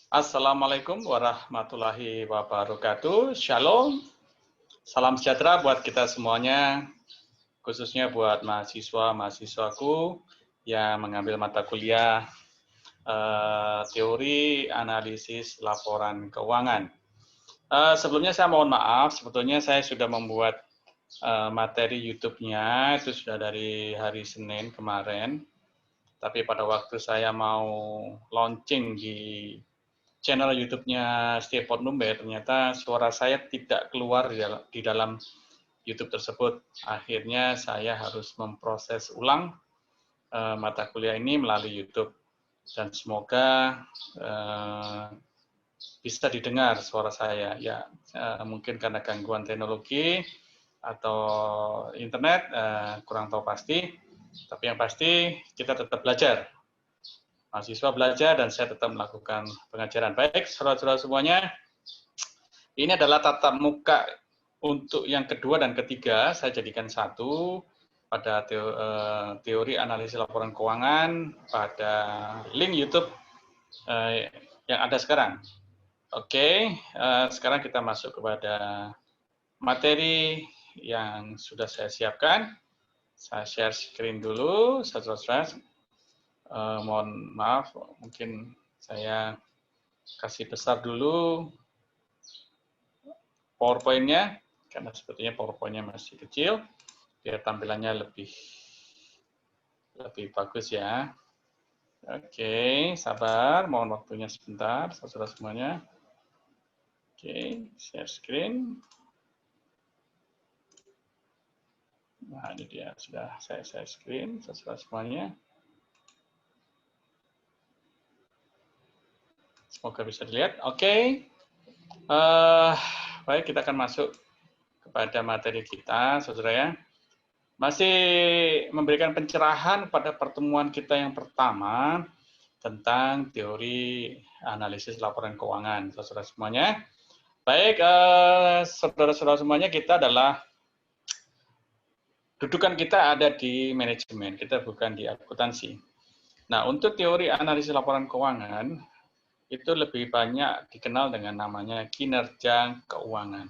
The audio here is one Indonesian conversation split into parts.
Assalamualaikum warahmatullahi wabarakatuh. Shalom. Salam sejahtera buat kita semuanya, khususnya buat mahasiswa-mahasiswaku yang mengambil mata kuliah teori analisis laporan keuangan. Sebelumnya saya mohon maaf, sebetulnya saya sudah membuat materi YouTube-nya, itu sudah dari hari Senin kemarin. Tapi pada waktu saya mau launching di channel YouTube-nya Stephen Numbe, ternyata suara saya tidak keluar di dalam YouTube tersebut. Akhirnya saya harus memproses ulang mata kuliah ini melalui YouTube. Dan semoga bisa didengar suara saya. Ya, mungkin karena gangguan teknologi atau internet, kurang tahu pasti. Tapi yang pasti kita tetap belajar. Mahasiswa belajar dan saya tetap melakukan pengajaran. Baik, saudara-saudara semuanya, ini adalah tatap muka untuk yang kedua dan ketiga. Saya jadikan satu pada teori analisis laporan keuangan pada link YouTube yang ada sekarang. Oke, sekarang kita masuk kepada materi yang sudah saya siapkan. Saya share screen dulu, saudara-saudara. Mohon maaf, mungkin saya kasih besar dulu PowerPoint-nya, karena sepertinya PowerPoint-nya masih kecil, biar tampilannya lebih bagus ya. Oke, sabar, mohon waktunya sebentar, saudara semuanya. Oke, share screen. Nah, ini dia, sudah saya share screen, saudara semuanya. Semoga bisa dilihat. Oke. Baik, kita akan masuk kepada materi kita, saudara ya. Masih memberikan pencerahan pada pertemuan kita yang pertama tentang teori analisis laporan keuangan, saudara semuanya. Baik, saudara-saudara semuanya, kita adalah dudukan kita ada di manajemen, kita bukan di akuntansi. Nah, untuk teori analisis laporan keuangan, itu lebih banyak dikenal dengan namanya kinerja keuangan.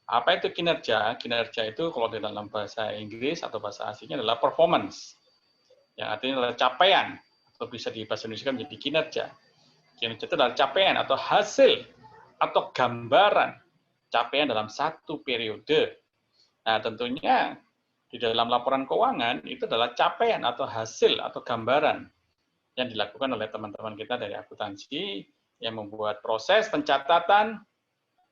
Apa itu kinerja? Kinerja itu kalau di dalam bahasa Inggris atau bahasa aslinya adalah performance. Yang artinya adalah capaian, atau bisa di bahasa Indonesia menjadi kinerja. Kinerja itu adalah capaian atau hasil, atau gambaran capaian dalam satu periode. Nah, tentunya di dalam laporan keuangan itu adalah capaian atau hasil atau gambaran yang dilakukan oleh teman-teman kita dari akuntansi yang membuat proses pencatatan,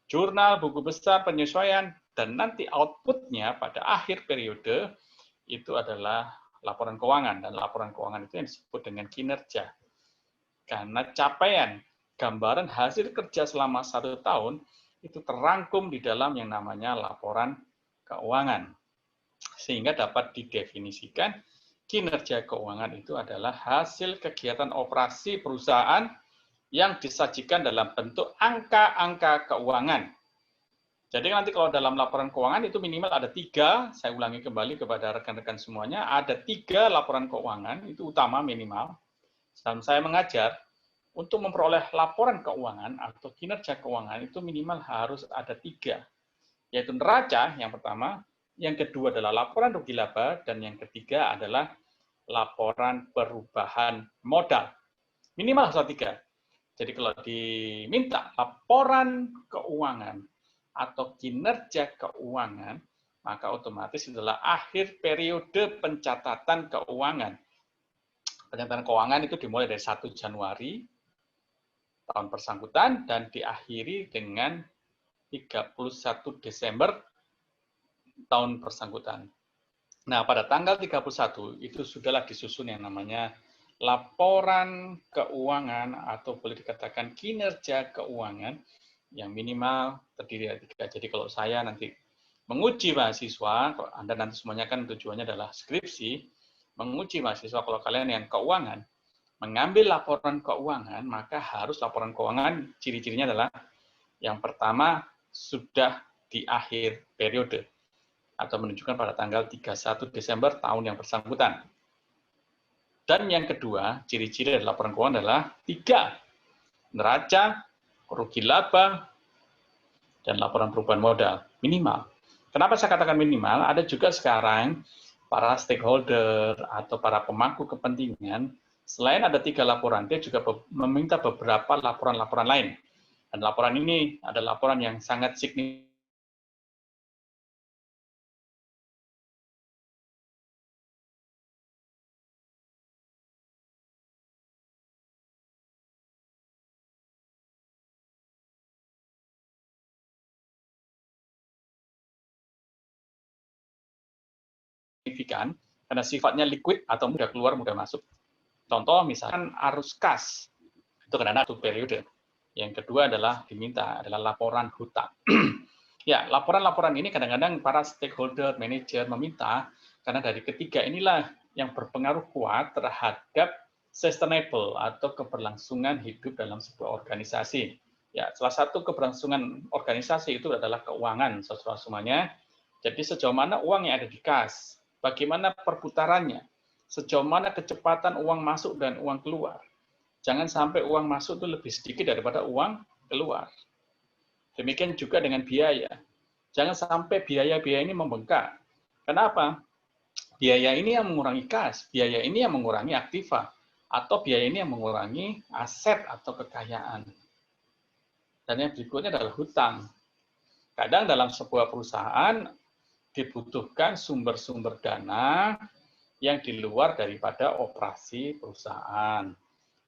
jurnal, buku besar, penyesuaian, dan nanti outputnya pada akhir periode itu adalah laporan keuangan. Dan laporan keuangan itu yang disebut dengan kinerja. Karena capaian, gambaran hasil kerja selama 1 tahun itu terangkum di dalam yang namanya laporan keuangan. Sehingga dapat didefinisikan kinerja keuangan itu adalah hasil kegiatan operasi perusahaan yang disajikan dalam bentuk angka-angka keuangan. Jadi nanti kalau dalam laporan keuangan itu minimal ada 3, saya ulangi kembali kepada rekan-rekan semuanya, ada 3 laporan keuangan, itu utama minimal. Dan saya mengajar, untuk memperoleh laporan keuangan atau kinerja keuangan itu minimal harus ada 3, yaitu neraca yang pertama, yang kedua adalah laporan rugi laba, dan yang ketiga adalah laporan perubahan modal. Minimal harus ada 3. Jadi kalau diminta laporan keuangan atau kinerja keuangan, maka otomatis adalah akhir periode pencatatan keuangan. Pencatatan keuangan itu dimulai dari 1 Januari tahun bersangkutan dan diakhiri dengan 31 Desember tahun bersangkutan. Nah, pada tanggal 31 itu sudahlah disusun yang namanya laporan keuangan atau boleh dikatakan kinerja keuangan yang minimal terdiri dari 3. Jadi kalau saya nanti menguji mahasiswa, kalau Anda nanti semuanya kan tujuannya adalah skripsi, menguji mahasiswa kalau kalian yang keuangan, mengambil laporan keuangan, maka harus laporan keuangan ciri-cirinya adalah yang pertama sudah di akhir periode atau menunjukkan pada tanggal 31 Desember tahun yang bersangkutan. Dan yang kedua, ciri-ciri dari laporan keuangan adalah 3. neraca, rugi laba, dan laporan perubahan modal. Minimal. Kenapa saya katakan minimal? Ada juga sekarang para stakeholder atau para pemangku kepentingan, selain ada 3 laporan, dia juga meminta beberapa laporan-laporan lain. Dan laporan ini ada laporan yang sangat signifikan. Karena sifatnya liquid atau mudah keluar, mudah masuk. Contoh misalkan arus kas, itu kadang-kadang satu periode. Yang kedua adalah diminta adalah laporan hutang. Ya, laporan-laporan ini kadang-kadang para stakeholder, manajer meminta, karena dari ketiga inilah yang berpengaruh kuat terhadap sustainable atau keberlangsungan hidup dalam sebuah organisasi. Ya, salah satu keberlangsungan organisasi itu adalah keuangan, saudara semuanya. Jadi sejauh mana uang yang ada di kas, bagaimana perputarannya, sejauh mana kecepatan uang masuk dan uang keluar. Jangan sampai uang masuk itu lebih sedikit daripada uang keluar. Demikian juga dengan biaya. Jangan sampai biaya-biaya ini membengkak. Kenapa? Biaya ini yang mengurangi kas, biaya ini yang mengurangi aktiva, atau biaya ini yang mengurangi aset atau kekayaan. Dan yang berikutnya adalah hutang. Kadang dalam sebuah perusahaan dibutuhkan sumber-sumber dana yang di luar daripada operasi perusahaan.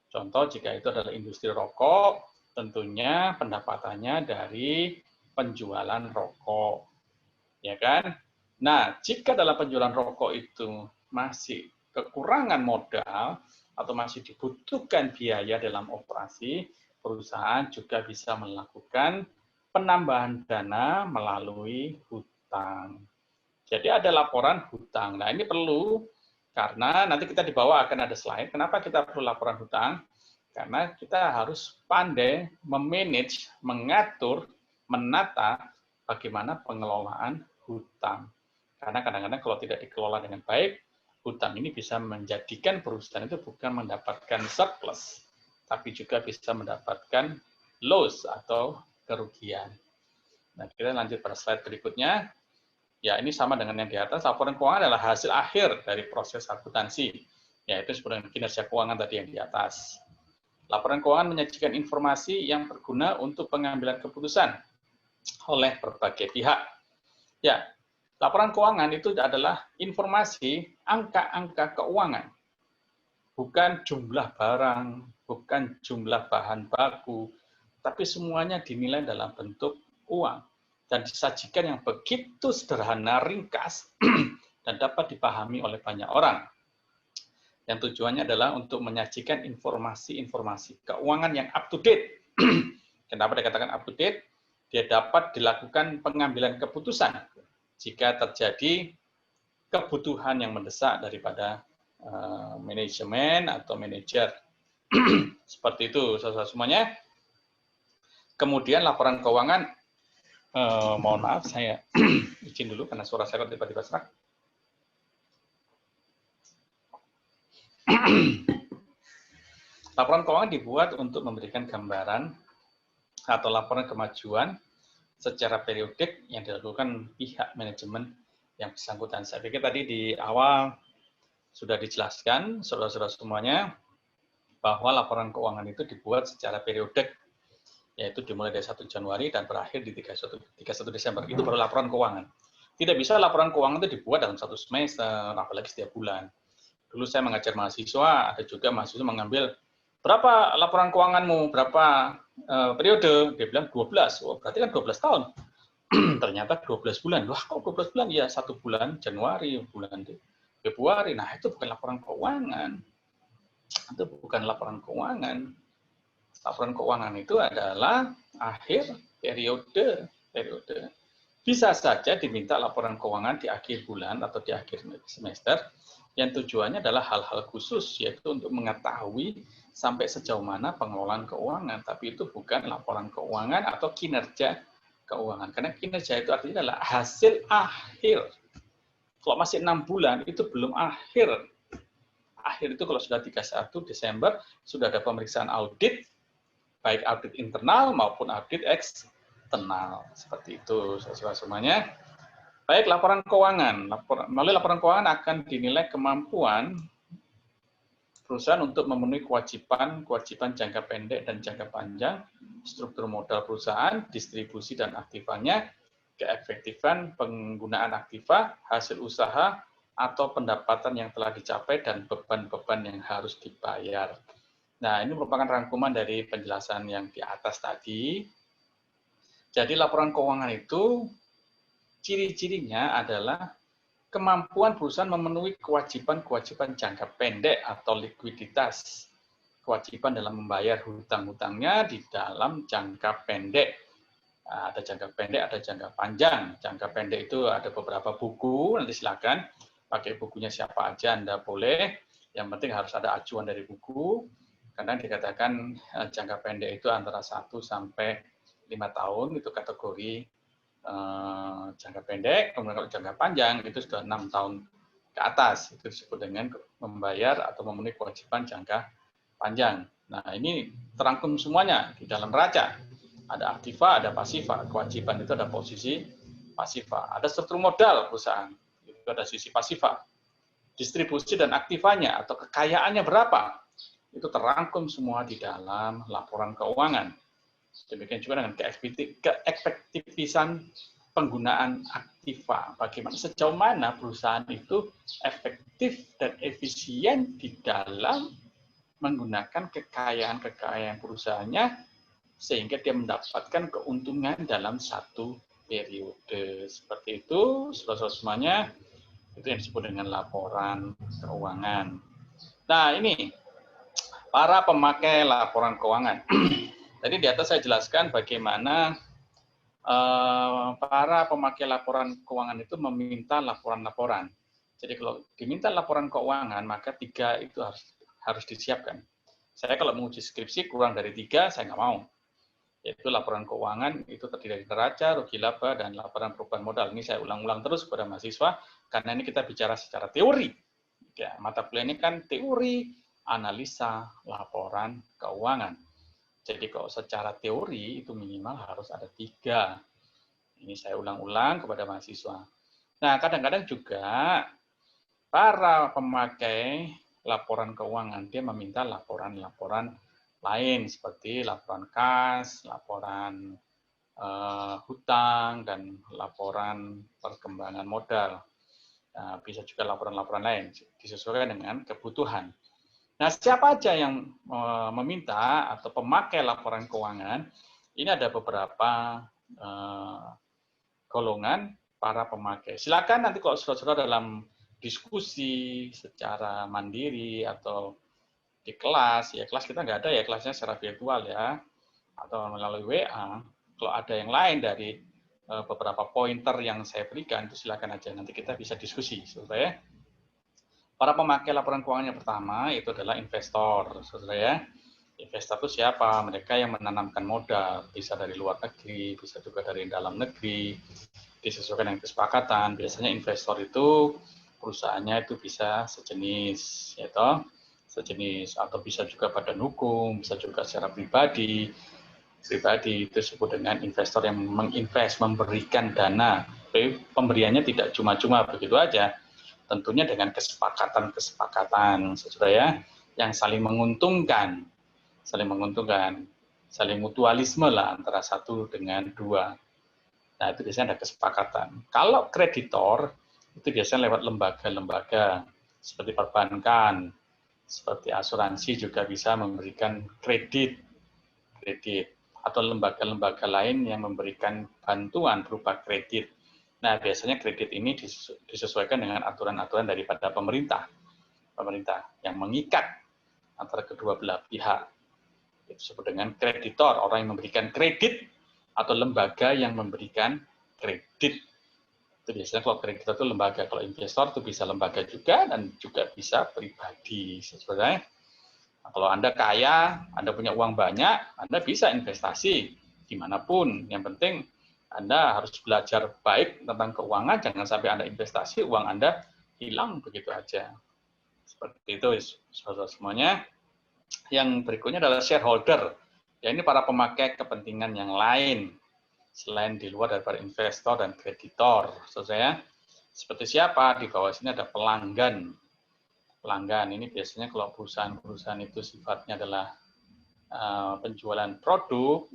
Contoh jika itu adalah industri rokok, tentunya pendapatannya dari penjualan rokok. Ya kan? Nah, jika dalam penjualan rokok itu masih kekurangan modal atau masih dibutuhkan biaya dalam operasi, perusahaan juga bisa melakukan penambahan dana melalui hutang. Jadi ada laporan hutang. Nah, ini perlu karena nanti kita di bawah akan ada slide. Kenapa kita perlu laporan hutang? Karena kita harus pandai memanage, mengatur, menata bagaimana pengelolaan hutang. Karena kadang-kadang kalau tidak dikelola dengan baik, hutang ini bisa menjadikan perusahaan itu bukan mendapatkan surplus, tapi juga bisa mendapatkan loss atau kerugian. Nah, kita lanjut pada slide berikutnya. Ya, ini sama dengan yang di atas. Laporan keuangan adalah hasil akhir dari proses akuntansi, yaitu sebenarnya kinerja keuangan tadi yang di atas. Laporan keuangan menyajikan informasi yang berguna untuk pengambilan keputusan oleh berbagai pihak. Ya, laporan keuangan itu adalah informasi angka-angka keuangan, bukan jumlah barang, bukan jumlah bahan baku, tapi semuanya dinilai dalam bentuk uang dan disajikan yang begitu sederhana, ringkas, dan dapat dipahami oleh banyak orang. Yang tujuannya adalah untuk menyajikan informasi-informasi keuangan yang up to date. Kenapa dikatakan up to date? Dia dapat dilakukan pengambilan keputusan jika terjadi kebutuhan yang mendesak daripada manajemen atau manajer. Seperti itu, saudara semuanya. Kemudian laporan keuangan, mohon maaf, saya izin dulu karena suara saya tiba-tiba serak. Laporan keuangan dibuat untuk memberikan gambaran atau laporan kemajuan secara periodik yang dilakukan pihak manajemen yang bersangkutan. Saya pikir tadi di awal sudah dijelaskan, saudara-saudara semuanya, bahwa laporan keuangan itu dibuat secara periodik, yaitu dimulai dari 1 Januari dan berakhir di 31 Desember. Itu baru laporan keuangan. Tidak bisa laporan keuangan itu dibuat dalam 1 semester, apalagi setiap bulan. Dulu saya mengajar mahasiswa, ada juga mahasiswa mengambil, berapa laporan keuanganmu, berapa periode? Dia bilang 12. Oh, berarti kan 12 tahun. Ternyata 12 bulan. Wah, kok 12 bulan? Ya, 1 bulan Januari, bulan Februari. Nah, itu bukan laporan keuangan. Itu bukan laporan keuangan. Laporan keuangan itu adalah akhir periode. Bisa saja diminta laporan keuangan di akhir bulan atau di akhir semester, yang tujuannya adalah hal-hal khusus, yaitu untuk mengetahui sampai sejauh mana pengelolaan keuangan. Tapi itu bukan laporan keuangan atau kinerja keuangan. Karena kinerja itu artinya adalah hasil akhir. Kalau masih 6 bulan, itu belum akhir. Akhir itu kalau sudah 31 Desember, sudah ada pemeriksaan audit, baik audit internal maupun audit eksternal. Seperti itu, saudara semuanya. Baik, laporan keuangan. Melalui laporan keuangan akan dinilai kemampuan perusahaan untuk memenuhi kewajiban jangka pendek dan jangka panjang, struktur modal perusahaan, distribusi dan aktivanya, keefektifan penggunaan aktiva, hasil usaha, atau pendapatan yang telah dicapai, dan beban-beban yang harus dibayar. Nah, ini merupakan rangkuman dari penjelasan yang di atas tadi. Jadi laporan keuangan itu ciri-cirinya adalah kemampuan perusahaan memenuhi kewajiban jangka pendek atau likuiditas, kewajiban dalam membayar hutang-hutangnya di dalam jangka pendek. Ada jangka pendek, ada jangka panjang. Jangka pendek itu ada beberapa buku, nanti silakan pakai bukunya siapa aja Anda boleh. Yang penting harus ada acuan dari buku. Karena dikatakan jangka pendek itu antara 1 sampai 5 tahun, itu kategori jangka pendek. Kemudian kalau jangka panjang itu sudah 6 tahun ke atas, itu disebut dengan membayar atau memenuhi kewajiban jangka panjang. Nah, ini terangkum semuanya di dalam neraca. Ada aktiva, ada pasiva. Kewajiban itu ada posisi pasiva. Ada struktur modal perusahaan, itu ada sisi pasiva. Distribusi dan aktivanya atau kekayaannya berapa, itu terangkum semua di dalam laporan keuangan. Demikian juga dengan keefektifan penggunaan aktiva. Bagaimana sejauh mana perusahaan itu efektif dan efisien di dalam menggunakan kekayaan perusahaannya sehingga dia mendapatkan keuntungan dalam satu periode. Seperti itu, saudara-saudara semuanya, itu yang disebut dengan laporan keuangan. Nah, ini para pemakai laporan keuangan. Tadi di atas saya jelaskan bagaimana para pemakai laporan keuangan itu meminta laporan-laporan. Jadi kalau diminta laporan keuangan, maka 3 itu harus disiapkan. Saya kalau menguji skripsi kurang dari 3, saya nggak mau. Yaitu laporan keuangan itu terdiri dari neraca, rugi laba, dan laporan perubahan modal. Ini saya ulang-ulang terus kepada mahasiswa, karena ini kita bicara secara teori. Ya, mata kuliah ini kan teori, analisa, laporan keuangan. Jadi kalau secara teori itu minimal harus ada 3. Ini saya ulang-ulang kepada mahasiswa. Nah, kadang-kadang juga para pemakai laporan keuangan, dia meminta laporan-laporan lain seperti laporan kas, laporan hutang, dan laporan perkembangan modal. Nah, bisa juga laporan-laporan lain, disesuaikan dengan kebutuhan. Nah, siapa aja yang meminta atau pemakai laporan keuangan? Ini ada beberapa golongan para pemakai. Silakan nanti kalau saudara-saudara dalam diskusi secara mandiri atau di kelas, ya kelas kita nggak ada ya, kelasnya secara virtual ya, atau melalui WA. Kalau ada yang lain dari beberapa pointer yang saya berikan, itu silakan aja. Nanti kita bisa diskusi, saudara ya. Para pemakai laporan keuangan yang pertama itu adalah investor, saudara ya. Investor itu siapa? Mereka yang menanamkan modal, bisa dari luar negeri, bisa juga dari dalam negeri, disesuaikan dengan kesepakatan. Biasanya investor itu perusahaannya itu bisa sejenis, yaitu sejenis, atau bisa juga badan hukum, bisa juga secara pribadi. Pribadi itu disebut dengan investor yang menginvest, memberikan dana. Pemberiannya tidak cuma-cuma begitu aja. Tentunya dengan kesepakatan, saudara ya, yang saling menguntungkan, saling mutualisme lah antara 1 dengan 2. Nah, itu biasanya ada kesepakatan. Kalau kreditor, itu biasanya lewat lembaga-lembaga seperti perbankan, seperti asuransi juga bisa memberikan kredit, atau lembaga-lembaga lain yang memberikan bantuan berupa kredit. Nah, biasanya kredit ini disesuaikan dengan aturan-aturan daripada pemerintah yang mengikat antara kedua belah pihak. Itu disebut dengan kreditor, orang yang memberikan kredit atau lembaga yang memberikan kredit. Itu biasanya kalau kreditor itu lembaga, kalau investor itu bisa lembaga juga dan juga bisa pribadi. Sebenarnya kalau Anda kaya, Anda punya uang banyak, Anda bisa investasi dimanapun. Yang penting Anda harus belajar baik tentang keuangan, jangan sampai Anda investasi, uang Anda hilang begitu aja. Seperti itu, saudara semuanya. Yang berikutnya adalah shareholder. Ya, ini para pemakai kepentingan yang lain selain di luar daripada investor dan kreditor. Saya seperti siapa? Di bawah sini ada pelanggan. Pelanggan ini biasanya kalau perusahaan-perusahaan itu sifatnya adalah penjualan produk.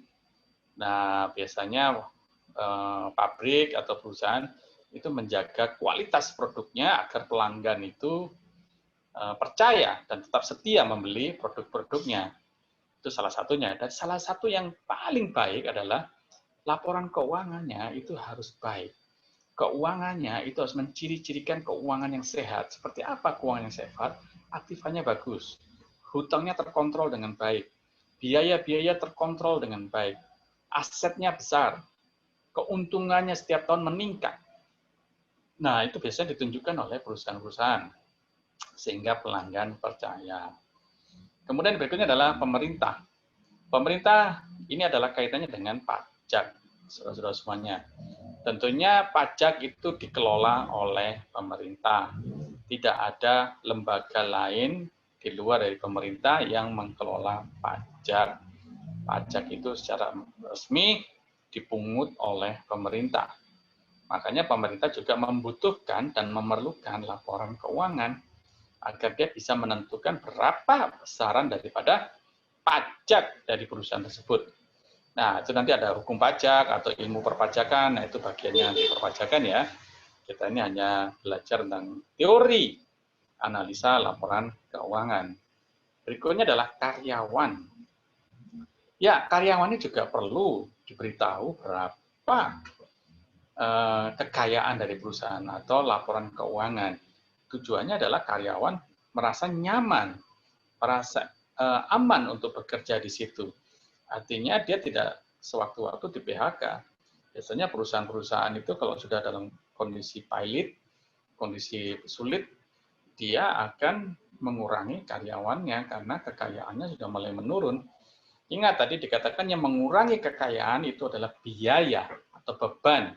Nah, biasanya pabrik atau perusahaan itu menjaga kualitas produknya agar pelanggan itu percaya dan tetap setia membeli produk-produknya. Itu salah satunya. Dan salah satu yang paling baik adalah laporan keuangannya itu harus baik. Keuangannya itu harus menciri-cirikan keuangan yang sehat. Seperti apa keuangan yang sehat? Aktifannya bagus. Hutangnya terkontrol dengan baik. Biaya-biaya terkontrol dengan baik. Asetnya besar. Keuntungannya setiap tahun meningkat. Nah, itu biasanya ditunjukkan oleh perusahaan-perusahaan. Sehingga pelanggan percaya. Kemudian berikutnya adalah pemerintah. Pemerintah ini adalah kaitannya dengan pajak, saudara-saudara semuanya. Tentunya pajak itu dikelola oleh pemerintah. Tidak ada lembaga lain di luar dari pemerintah yang mengelola pajak. Pajak itu secara resmi dipungut oleh pemerintah. Makanya pemerintah juga membutuhkan dan memerlukan laporan keuangan agar dia bisa menentukan berapa besaran daripada pajak dari perusahaan tersebut. Nah, itu nanti ada hukum pajak atau ilmu perpajakan. Nah, itu bagiannya di perpajakan ya. Kita ini hanya belajar tentang teori analisa laporan keuangan. Berikutnya adalah karyawan. Ya, karyawan ini juga perlu diberitahu berapa kekayaan dari perusahaan atau laporan keuangan. Tujuannya adalah karyawan merasa nyaman, merasa aman untuk bekerja di situ. Artinya dia tidak sewaktu-waktu di PHK. Biasanya perusahaan-perusahaan itu kalau sudah dalam kondisi pilot, kondisi sulit, dia akan mengurangi karyawannya karena kekayaannya sudah mulai menurun. Ingat tadi dikatakan yang mengurangi kekayaan itu adalah biaya atau beban.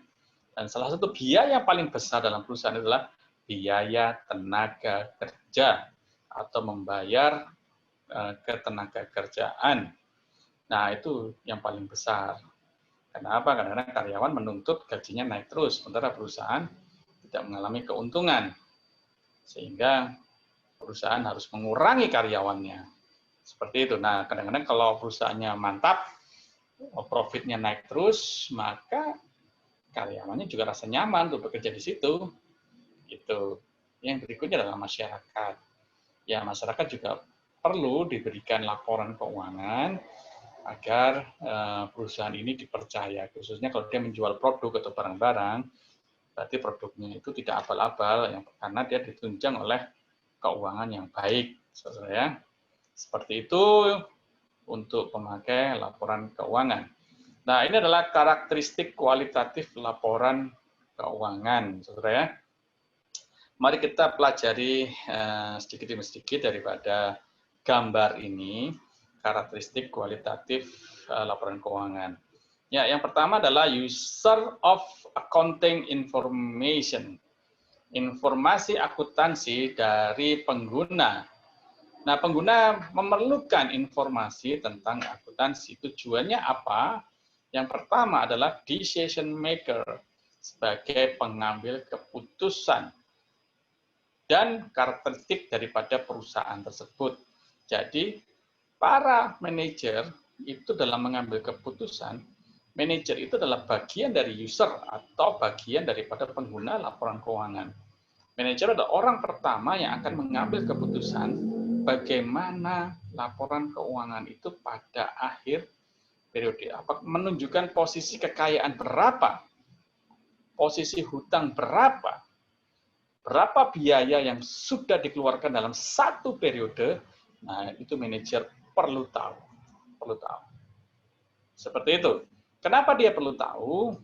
Dan salah satu biaya yang paling besar dalam perusahaan adalah biaya tenaga kerja atau membayar ketenaga kerjaan. Nah, itu yang paling besar. Kenapa? Karena karyawan menuntut gajinya naik terus, sementara perusahaan tidak mengalami keuntungan. Sehingga perusahaan harus mengurangi karyawannya. Seperti itu. Nah, kadang-kadang kalau perusahaannya mantap, profitnya naik terus, maka karyawannya juga rasa nyaman untuk bekerja di situ. Gitu. Yang berikutnya adalah masyarakat. Ya, masyarakat juga perlu diberikan laporan keuangan agar perusahaan ini dipercaya. Khususnya kalau dia menjual produk atau barang-barang, berarti produknya itu tidak abal-abal, karena dia ditunjang oleh keuangan yang baik. Saudara ya. Seperti itu untuk pemakai laporan keuangan. Nah, ini adalah karakteristik kualitatif laporan keuangan, saudara ya. Mari kita pelajari sedikit demi sedikit daripada gambar ini, karakteristik kualitatif laporan keuangan. Ya, yang pertama adalah user of accounting information. Informasi akuntansi dari pengguna. Nah, pengguna memerlukan informasi tentang akuntansi. Tujuannya apa? Yang pertama adalah decision maker sebagai pengambil keputusan dan karakteristik daripada perusahaan tersebut. Jadi, para manajer itu dalam mengambil keputusan, manajer itu adalah bagian dari user atau bagian daripada pengguna laporan keuangan. Manajer adalah orang pertama yang akan mengambil keputusan bagaimana laporan keuangan itu pada akhir periode. Menunjukkan posisi kekayaan berapa, posisi hutang berapa, berapa biaya yang sudah dikeluarkan dalam satu periode. Nah, itu manajer perlu tahu. Perlu tahu. Seperti itu. Kenapa dia perlu tahu?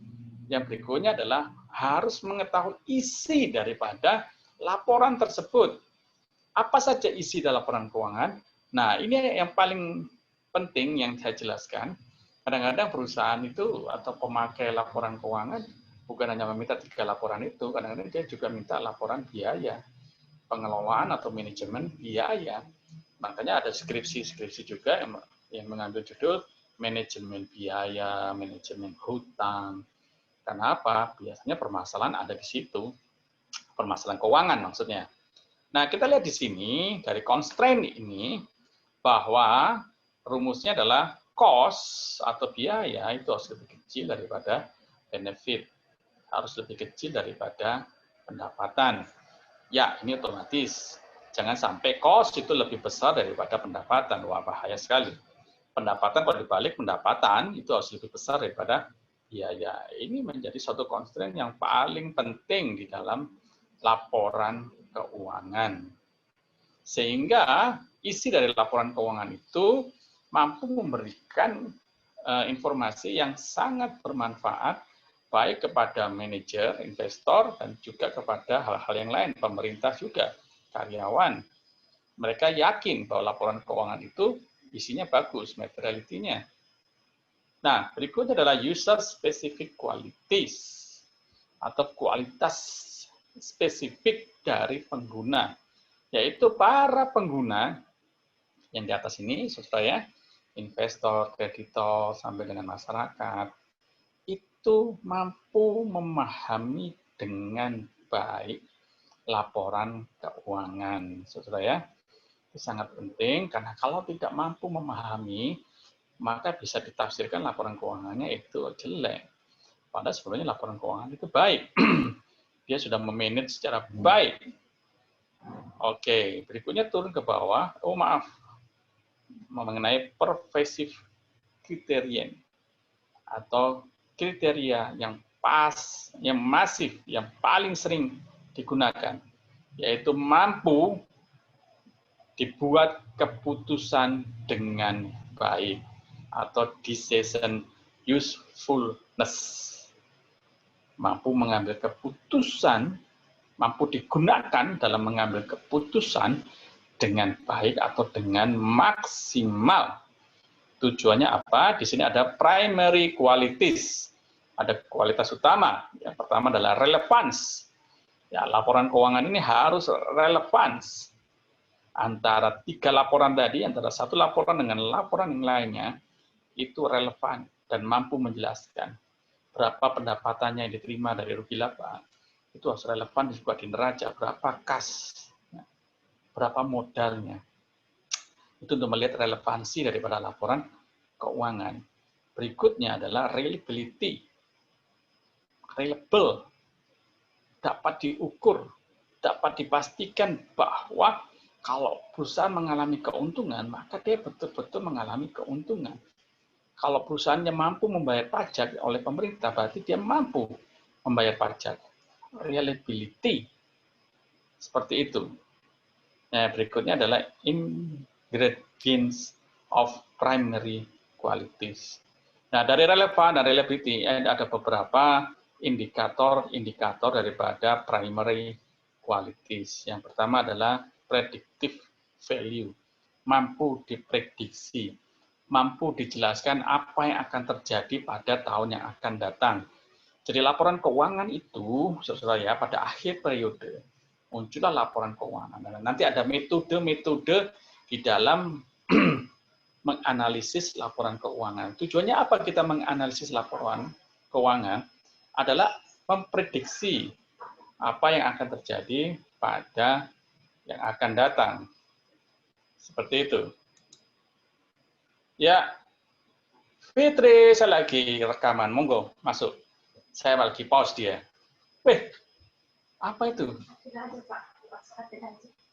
Yang berikutnya adalah harus mengetahui isi daripada laporan tersebut. Apa saja isi dalam laporan keuangan? Nah, ini yang paling penting yang saya jelaskan. Kadang-kadang perusahaan itu atau pemakai laporan keuangan bukan hanya meminta 3 laporan itu, kadang-kadang dia juga minta laporan biaya, pengelolaan atau manajemen biaya. Makanya ada skripsi-skripsi juga yang mengambil judul manajemen biaya, manajemen hutang. Kenapa? Biasanya permasalahan ada di situ. Permasalahan keuangan maksudnya. Nah, kita lihat di sini dari constraint ini bahwa rumusnya adalah cost atau biaya itu harus lebih kecil daripada benefit. Harus lebih kecil daripada pendapatan. Ya, ini otomatis. Jangan sampai cost itu lebih besar daripada pendapatan. Wah, bahaya sekali. Pendapatan kalau dibalik pendapatan itu harus lebih besar daripada biaya. Ini menjadi suatu constraint yang paling penting di dalam laporan keuangan. Sehingga isi dari laporan keuangan itu mampu memberikan informasi yang sangat bermanfaat baik kepada manajer, investor, dan juga kepada hal-hal yang lain, pemerintah juga, karyawan. Mereka yakin bahwa laporan keuangan itu isinya bagus, materiality-nya. Nah, berikutnya adalah user specific qualities atau kualitas spesifik dari pengguna, yaitu para pengguna yang di atas ini, saudara ya, investor, kreditor, sampai dengan masyarakat, itu mampu memahami dengan baik laporan keuangan, saudara ya. Itu sangat penting karena kalau tidak mampu memahami, maka bisa ditafsirkan laporan keuangannya itu jelek. Padahal sebenarnya laporan keuangan itu baik. Dia sudah memanage secara baik. Oke, berikutnya turun ke bawah. Oh maaf, mengenai pervasive criterion atau kriteria yang pas, yang masif, yang paling sering digunakan, yaitu mampu dibuat keputusan dengan baik atau decision usefulness. Mampu mengambil keputusan, mampu digunakan dalam mengambil keputusan dengan baik atau dengan maksimal. Tujuannya apa? Di sini ada primary qualities. Ada kualitas utama. Yang pertama adalah relevance. Ya, laporan keuangan ini harus relevance. Antara 3 laporan tadi, antara satu laporan dengan laporan yang lainnya, itu relevan dan mampu menjelaskan berapa pendapatannya yang diterima dari rugi laba. Itu harus relevan juga di neraca, berapa kas, berapa modalnya. Itu untuk melihat relevansi daripada laporan keuangan. Berikutnya adalah reliability. Reliable. Dapat diukur, dapat dipastikan bahwa kalau perusahaan mengalami keuntungan, maka dia betul-betul mengalami keuntungan. Kalau perusahaannya mampu membayar pajak oleh pemerintah, berarti dia mampu membayar pajak. Reliability. Seperti itu. Nah, berikutnya adalah ingredients of primary qualities. Nah, dari relevan dan reliability ada beberapa indikator-indikator daripada primary qualities. Yang pertama adalah predictive value, mampu diprediksi, mampu dijelaskan apa yang akan terjadi pada tahun yang akan datang. Jadi laporan keuangan itu, saudara ya, pada akhir periode muncullah laporan keuangan. Nanti ada metode-metode di dalam menganalisis laporan keuangan. Tujuannya apa kita menganalisis laporan keuangan? Adalah memprediksi apa yang akan terjadi pada yang akan datang. Seperti itu. Ya, Fitri, saya lagi rekaman. Monggo, masuk. Saya lagi pause dia. Weh, apa itu?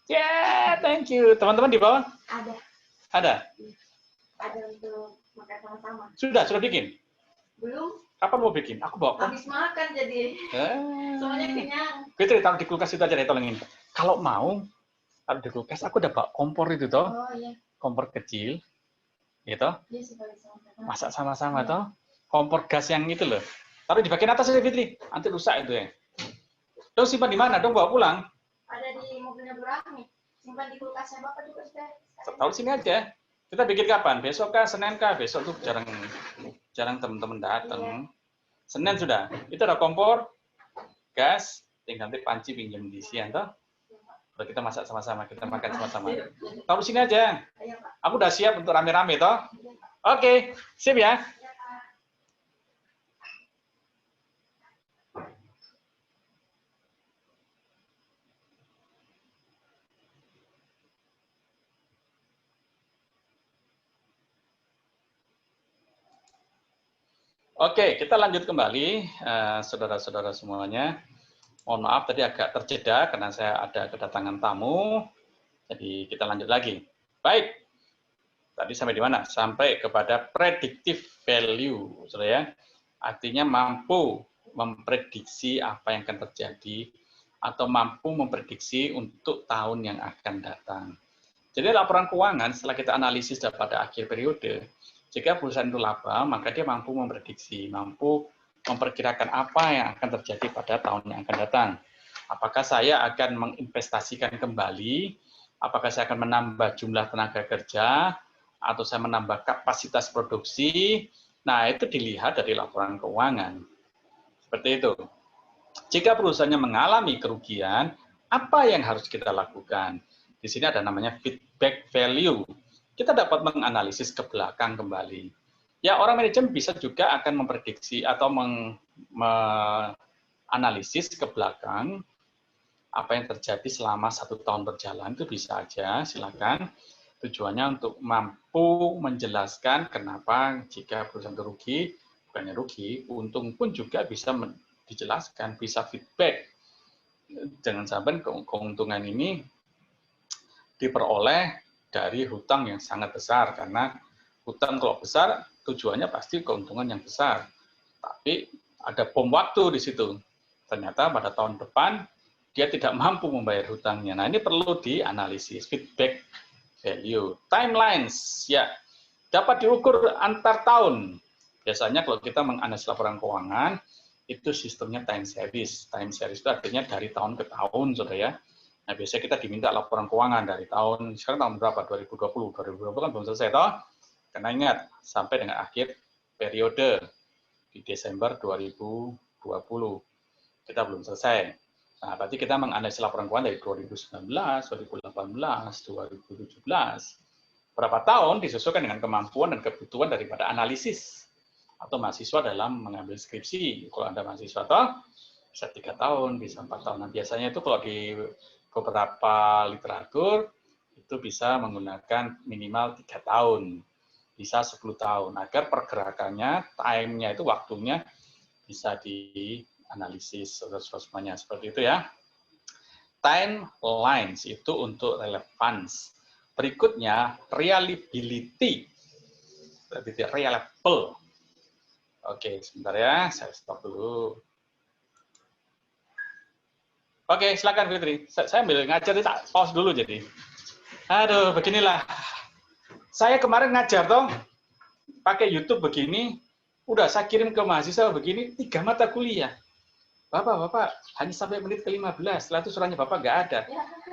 Ya, thank you. Teman-teman di bawah? Ada. Ada? Ada untuk makan sama-sama. Sudah bikin? Belum. Kapan mau bikin? Aku bawa. Habis makan jadi. Soalnya kenyang. Fitri, taruh di kulkas itu aja deh, tolongin. Kalau mau, taruh di kulkas. Aku udah bawa kompor itu, toh. Oh, iya. Kompor kecil. Gitu. Iya, masak sama-sama, toh. Kompor gas yang itu loh. Taruh di bagian atas aja, Fitri. Nanti rusak itu ya. Dong simpan di mana? Dong bawa pulang. Ada di mobilnya Bu Rahmi. Simpan di kulkasnya Bapak juga sudah. Taruh sini aja. Kita bikin kapan? Besok kah? Senin kah? Besok tuh jarang teman-teman datang. Iya. Senin sudah. Itu ada kompor, gas, tinggal nanti panci pinjam di siang toh. Udah kita masak sama-sama, kita makan sama-sama. Taruh sini aja. Aku udah siap untuk rame-rame toh. Oke, sip ya. Ya, Pak. Oke, kita lanjut kembali, saudara-saudara semuanya. Mohon maaf tadi agak terjeda karena saya ada kedatangan tamu. Jadi kita lanjut lagi. Baik, tadi sampai di mana? Sampai kepada predictive value, saudara ya. Artinya mampu memprediksi apa yang akan terjadi atau mampu memprediksi untuk tahun yang akan datang. Jadi laporan keuangan setelah kita analisis pada akhir periode, jika perusahaan itu laba, maka dia mampu memprediksi, mampu memperkirakan apa yang akan terjadi pada tahun yang akan datang. Apakah saya akan menginvestasikan kembali, apakah saya akan menambah jumlah tenaga kerja, atau saya menambah kapasitas produksi. Nah, itu dilihat dari laporan keuangan. Seperti itu. Jika perusahaannya mengalami kerugian, apa yang harus kita lakukan? Di sini ada namanya feedback value. Kita dapat menganalisis ke belakang kembali. Ya, orang manajemen bisa juga akan memprediksi atau menganalisis ke belakang apa yang terjadi selama 1 tahun berjalan, itu bisa aja, silakan. Tujuannya untuk mampu menjelaskan kenapa jika perusahaan itu rugi, bukannya rugi, untung pun juga bisa dijelaskan, bisa feedback. Jangan sampai keuntungan ini diperoleh dari hutang yang sangat besar, karena hutang kalau besar tujuannya pasti keuntungan yang besar. Tapi ada bom waktu di situ. Ternyata pada tahun depan dia tidak mampu membayar hutangnya. Nah, ini perlu dianalisis, feedback value. Timelines, ya, dapat diukur antar tahun. Biasanya kalau kita menganalisis laporan keuangan, itu sistemnya time series. Time series itu artinya dari tahun ke tahun, saudara ya. Nah, biasanya kita diminta laporan keuangan dari tahun, sekarang tahun berapa? 2020. 2020 kan belum selesai, toh? Karena ingat, sampai dengan akhir periode di Desember 2020. Kita belum selesai. Nah, berarti kita menganalisis laporan keuangan dari 2019, 2018, 2017. Berapa tahun disesuaikan dengan kemampuan dan kebutuhan daripada analisis atau mahasiswa dalam mengambil skripsi. Kalau Anda mahasiswa, toh, bisa 3 tahun, bisa 4 tahun. Nah, biasanya itu kalau di beberapa literatur, itu bisa menggunakan minimal 3 tahun, bisa 10 tahun, agar pergerakannya, time-nya itu, waktunya bisa dianalisis semuanya. Seperti itu ya. Timelines itu untuk relevance. Berikutnya, reliability. Reliable. Oke, sebentar ya, saya stop dulu. Oke, silakan Fitri. Saya ambil ngajar, tak pause dulu jadi. Aduh, beginilah. Saya kemarin ngajar toh, pakai YouTube begini, udah saya kirim ke mahasiswa begini, 3 mata kuliah. Bapak, hanya sampai menit ke-15, setelah itu suratnya Bapak nggak ada.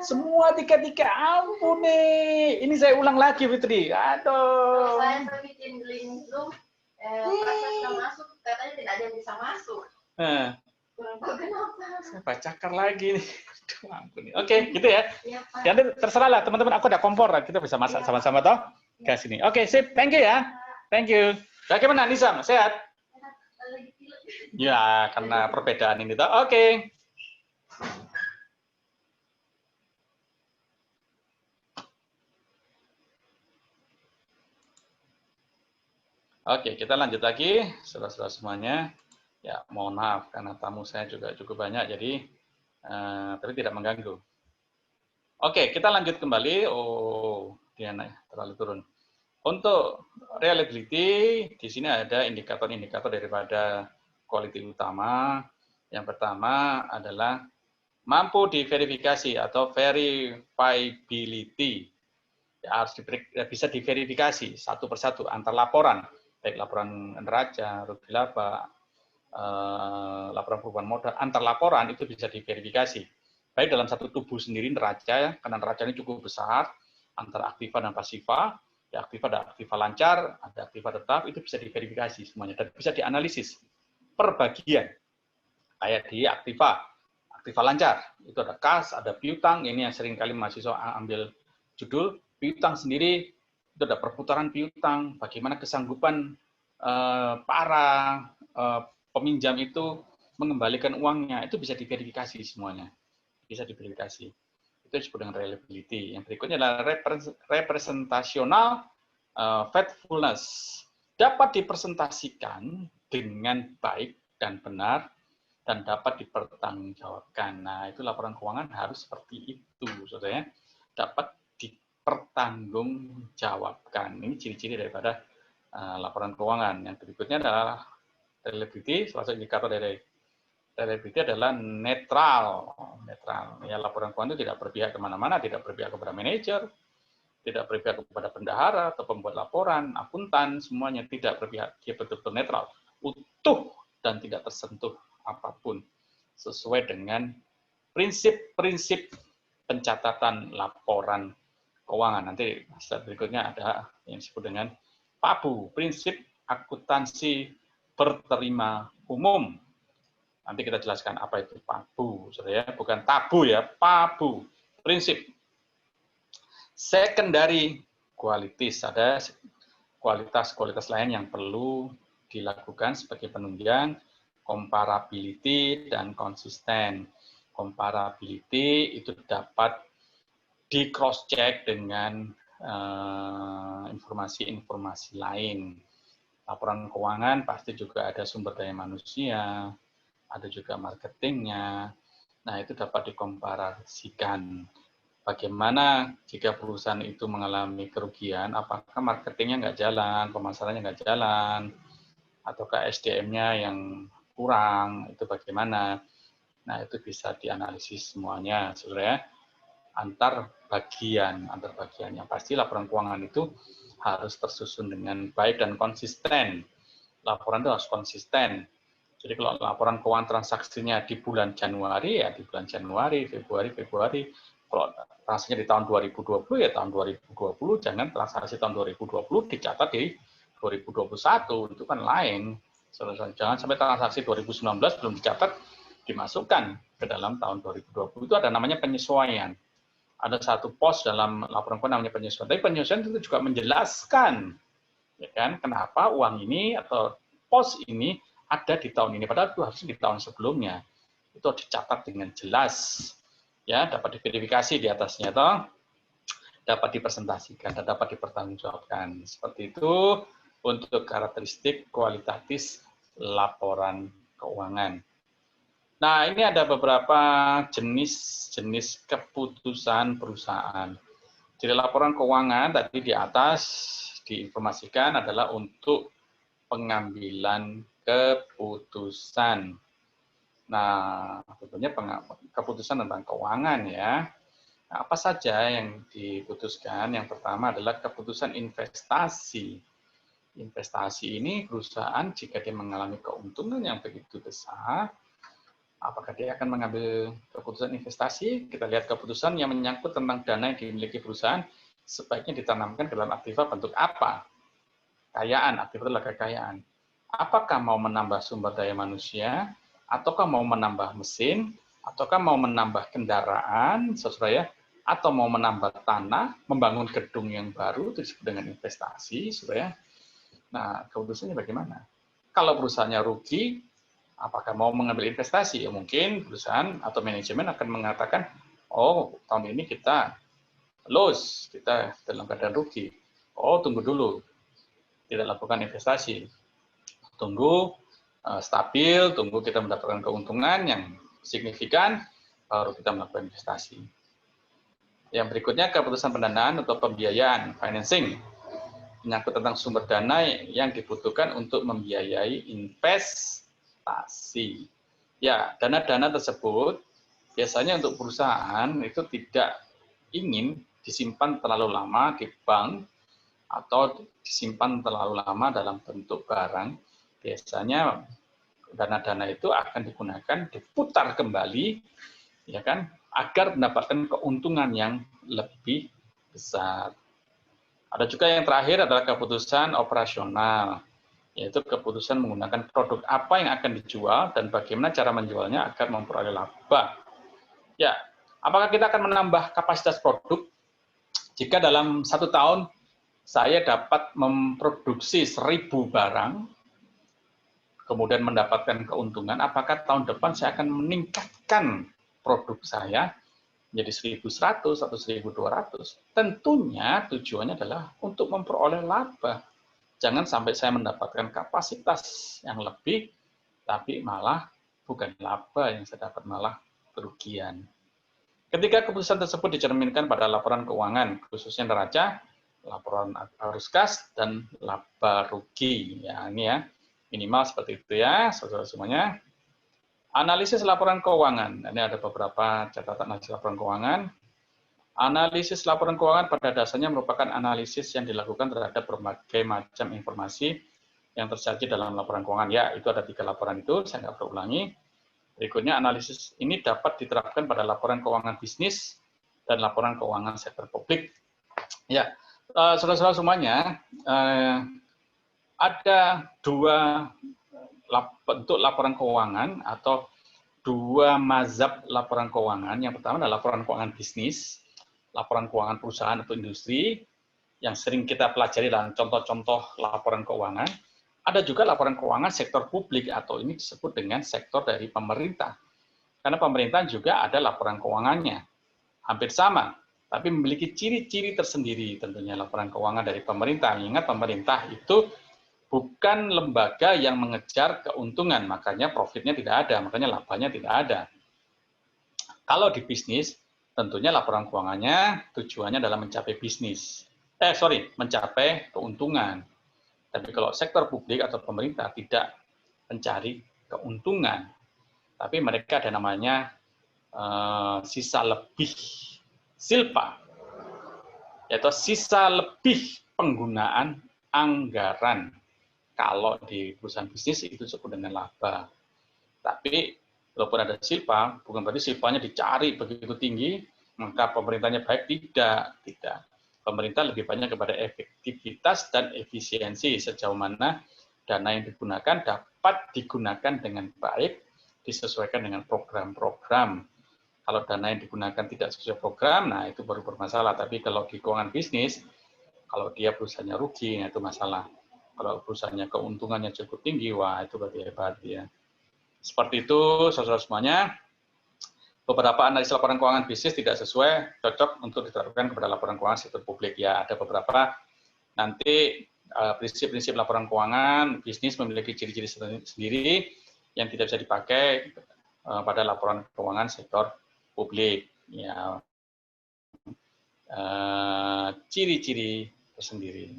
Semua tiga-tiga, ampun nih. Ini saya ulang lagi, Fitri. Aduh. Saya bikin link Zoom, merasa sudah masuk, katanya tidak ada yang bisa masuk. Kurang tahu kenapa. Saya bacakan lagi nih. Aduh, ampun nih. Oke, gitu ya. Ya, Pak. Ya, terserah lah, teman-teman. Aku ada kompor, kita bisa masak sama-sama toh. Ke sini. Oke, sip. Thank you ya. Thank you. Bagaimana, Nizam? Sehat? Ya, karena perbedaan ini toh. Oke. Oke, kita lanjut lagi, saudara-saudara semuanya. Ya, mohon maaf karena tamu saya juga cukup banyak, jadi tapi tidak mengganggu. Oke, kita lanjut kembali. Oh, dia naik, terlalu turun. Untuk reliability, di sini ada indikator-indikator daripada quality utama. Yang pertama adalah mampu diverifikasi atau verifiability. Ya, harus bisa diverifikasi satu persatu antar laporan, baik laporan neraca, rugi laba, laporan perubahan modal, antar laporan itu bisa diverifikasi. Baik dalam satu tubuh sendiri neraca, karena neraca ini cukup besar, antara aktiva dan pasiva, ya aktiva dan aktiva lancar, ada aktiva tetap, itu bisa diverifikasi semuanya, dan bisa dianalisis per bagian. Kayak di aktiva lancar, itu ada kas, ada piutang, ini yang sering kali mahasiswa ambil judul, piutang sendiri Itu ada perputaran piutang, bagaimana kesanggupan para peminjam itu mengembalikan uangnya, itu bisa diverifikasi semuanya. Bisa diverifikasi. Itu disebut dengan reliability. Yang berikutnya adalah representational faithfulness. Dapat dipresentasikan dengan baik dan benar dan dapat dipertanggungjawabkan. Nah, itu laporan keuangan harus seperti itu, saudara. Dapat dipertanggungjawabkan. Ini ciri-ciri daripada laporan keuangan. Yang berikutnya adalah reliability. Salah satu indikator dari reliability adalah netral. Netral. Ya, laporan keuangan itu tidak berpihak kemana-mana, tidak berpihak kepada manajer, tidak berpihak kepada bendahara atau pembuat laporan, akuntan, semuanya tidak berpihak. Dia betul-betul netral, utuh dan tidak tersentuh apapun, sesuai dengan prinsip-prinsip pencatatan laporan keuangan. Nanti slide berikutnya ada yang disebut dengan PABU, prinsip akuntansi berterima umum. Nanti kita jelaskan apa itu PABU, saudara, bukan tabu ya, PABU, prinsip. Secondary qualities, ada kualitas-kualitas lain yang perlu dilakukan sebagai penunjang, comparability dan konsisten. Comparability itu dapat di cross check dengan informasi-informasi lain. Laporan keuangan pasti juga ada sumber daya manusia, ada juga marketingnya. Nah, itu dapat dikomparasikan. Bagaimana jika perusahaan itu mengalami kerugian, apakah marketingnya nggak jalan, pemasarannya nggak jalan, ataukah SDM-nya yang kurang, itu bagaimana? Nah, itu bisa dianalisis semuanya, saudara. Antar bagian. Yang pasti laporan keuangan itu harus tersusun dengan baik dan konsisten. Laporan itu harus konsisten. Jadi kalau laporan keuangan transaksinya di bulan Januari, ya di bulan Januari, Februari. Kalau transaksinya di tahun 2020, ya tahun 2020. Jangan transaksi tahun 2020 dicatat di 2021. Itu kan lain. Jangan sampai transaksi 2019 belum dicatat, dimasukkan ke dalam tahun 2020. Itu ada namanya penyesuaian. Ada satu pos dalam laporan keuangan namanya penyesuaian. Tapi penyesuaian itu juga menjelaskan, ya kan, kenapa uang ini atau pos ini ada di tahun ini, padahal itu harusnya di tahun sebelumnya. Itu dicatat dengan jelas, ya, dapat diverifikasi di atasnya, toh, dapat dipresentasikan dan dapat dipertanggungjawabkan. Seperti itu untuk karakteristik kualitatif laporan keuangan. Nah, ini ada beberapa jenis keputusan perusahaan. Jadi laporan keuangan tadi di atas diinformasikan adalah untuk pengambilan keputusan. Nah, tentunya keputusan tentang keuangan ya. Nah, apa saja yang diputuskan? Yang pertama adalah keputusan investasi. Investasi ini perusahaan jika dia mengalami keuntungan yang begitu besar, apakah dia akan mengambil keputusan investasi? Kita lihat keputusan yang menyangkut tentang dana yang dimiliki perusahaan sebaiknya ditanamkan dalam aktiva bentuk apa? Kekayaan, aktiva adalah kekayaan. Apakah mau menambah sumber daya manusia, ataukah mau menambah mesin, ataukah mau menambah kendaraan, saudara ya, atau mau menambah tanah, membangun gedung yang baru, itu disebut dengan investasi, saudara ya. Nah, keputusannya bagaimana? Kalau perusahaannya rugi, apakah mau mengambil investasi? Ya mungkin perusahaan atau manajemen akan mengatakan, oh tahun ini kita loss, kita dalam keadaan rugi. Oh tunggu dulu, tidak lakukan investasi. Tunggu stabil, tunggu kita mendapatkan keuntungan yang signifikan, baru kita melakukan investasi. Yang berikutnya keputusan pendanaan atau pembiayaan, financing. Menyangkut tentang sumber dana yang dibutuhkan untuk membiayai investasi. Ya, dana-dana tersebut biasanya untuk perusahaan itu tidak ingin disimpan terlalu lama di bank atau disimpan terlalu lama dalam bentuk barang. Biasanya dana-dana itu akan digunakan, diputar kembali, ya kan, agar mendapatkan keuntungan yang lebih besar. Ada juga yang terakhir adalah keputusan operasional, yaitu keputusan menggunakan produk apa yang akan dijual dan bagaimana cara menjualnya agar memperoleh laba. Ya, apakah kita akan menambah kapasitas produk jika dalam 1 tahun saya dapat memproduksi 1000 barang, kemudian mendapatkan keuntungan, apakah tahun depan saya akan meningkatkan produk saya menjadi 1.100 atau 1.200? Tentunya tujuannya adalah untuk memperoleh laba. Jangan sampai saya mendapatkan kapasitas yang lebih, tapi malah bukan laba yang saya dapat, malah kerugian. Ketika keputusan tersebut dicerminkan pada laporan keuangan, khususnya neraca, laporan arus kas, dan laba rugi. Ya, ini ya. Minimal seperti itu ya, saudara semuanya. Analisis laporan keuangan. Ini ada beberapa catatan analisis laporan keuangan. Analisis laporan keuangan pada dasarnya merupakan analisis yang dilakukan terhadap berbagai macam informasi yang tersaji dalam laporan keuangan. Ya, itu ada 3 laporan itu, saya nggak perlu ulangi. Berikutnya, analisis ini dapat diterapkan pada laporan keuangan bisnis dan laporan keuangan sektor publik. Ya, saudara-saudara semuanya, ada 2 bentuk laporan keuangan atau 2 mazhab laporan keuangan. Yang pertama adalah laporan keuangan bisnis, laporan keuangan perusahaan atau industri, yang sering kita pelajari dalam contoh-contoh laporan keuangan. Ada juga laporan keuangan sektor publik, atau ini disebut dengan sektor dari pemerintah. Karena pemerintah juga ada laporan keuangannya. Hampir sama, tapi memiliki ciri-ciri tersendiri tentunya laporan keuangan dari pemerintah. Ingat, pemerintah itu bukan lembaga yang mengejar keuntungan, makanya profitnya tidak ada, makanya labanya tidak ada. Kalau di bisnis, tentunya laporan keuangannya tujuannya adalah mencapai mencapai keuntungan. Tapi kalau sektor publik atau pemerintah tidak mencari keuntungan, tapi mereka ada namanya sisa lebih silpa, yaitu sisa lebih penggunaan anggaran. Kalau di perusahaan bisnis itu disebut dengan laba. Tapi walaupun ada silpa, bukan berarti silpanya dicari begitu tinggi, maka pemerintahnya baik. Tidak. Pemerintah lebih banyak kepada efektivitas dan efisiensi, sejauh mana dana yang digunakan dapat digunakan dengan baik, disesuaikan dengan program-program. Kalau dana yang digunakan tidak sesuai program, nah itu baru bermasalah. Tapi kalau di keuangan bisnis, kalau dia perusahaannya rugi, nah itu masalah. Kalau perusahaannya keuntungannya cukup tinggi, wah itu berarti hebat ya. Seperti itu, saudara semuanya. Beberapa analisa laporan keuangan bisnis tidak sesuai, cocok untuk diterapkan kepada laporan keuangan sektor publik. Ya, ada beberapa. Nanti prinsip-prinsip laporan keuangan bisnis memiliki ciri-ciri sendiri yang tidak bisa dipakai pada laporan keuangan sektor publik. Ya, ciri-ciri tersendiri.